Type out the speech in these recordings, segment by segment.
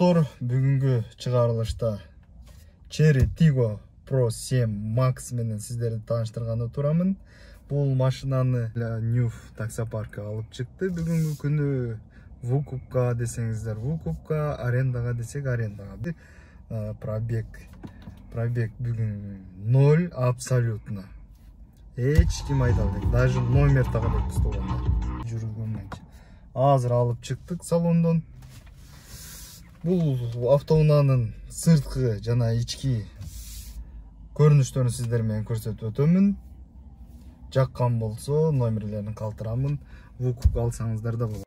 достор, бүгүнкү чыгарылышта Chery Tiggo Pro 7 Max менен сиздерди тааныштырганы турамын. Бул машинаны New таксопаркка алып чыкты. Бүгүнкү күнү выкупка десеңиздер выкупка, арендага десек арендага. Пробег бүгүн 0 абсолютно. Эч ким айта албайт. Даже номер так элек болгондо. Жүргөнчө. Азыр алып чыктык салондон. Бул автоунаанын сырткы жана ички көрүнүштөрүн сиздер менен көрсөтүп өтөмүн. Жаккан болсо номерлерин калтырамын. Выкупка алсаңыздар да болот.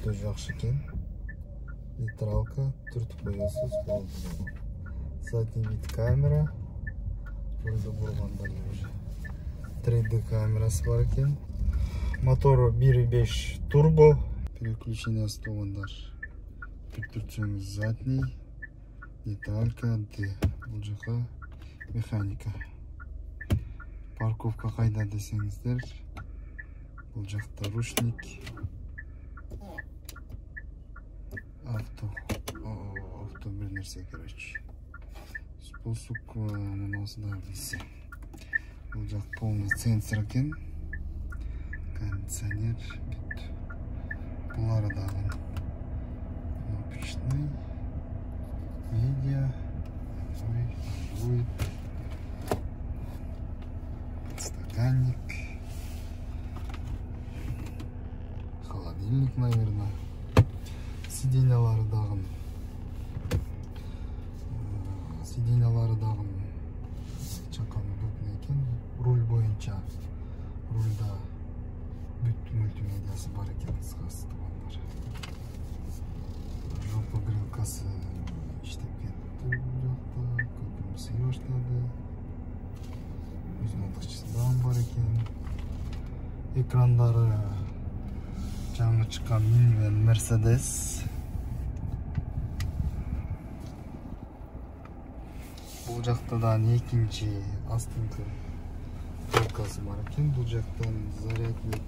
Өтө жакшы экен. Нейтралка түртүп коесуз болду. Задний вид камера. Рулду бургандар уже. 3D камерасы бар экен. Мотору 1.5 турбо. Переключениясы болгондар. Түртсөңүз задний. Нейтралка D. Бул жака механика. Парковка кайда десеңиздер. Бул жакта ручник. Авто bir нерсе короче. Спуск мынасы да билсе. Бул жак полный сенсор экен. Кондиционер бүт. Булар дагы. Кнопочный. Медиа. Стаканник. Холодильник, наверное. Сиденьялары дагы Сиденьялары дагы чакан удобный экен. Руль боюнча рульда бүт мультимедиасы бар экен, кыскасы туугандар. Жопа грилкасы иштеп кетти бул жакта, көпүрө сый баштады. Өзүнүн дагы бар экен. Экрандары жаңы чыккан минивэн Mercedes. Бул жакта да экинчи астыңкы полкасы бар экен. Бул жактан зарядник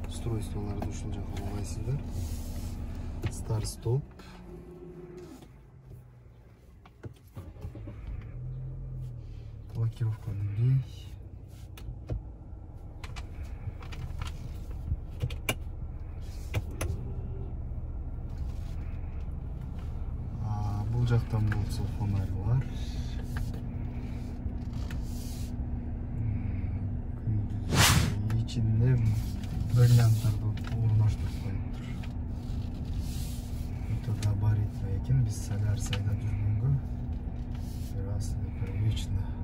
устройстволорду ушул жака улайсыздар. Старт-стоп. Блокировка дверей. Бул жактан болсо фонарь бар. İçinde бриллианттарды орноштуруп коюптур. Это габаритный экен, биз соляр сайда жүргөнгө раз вечно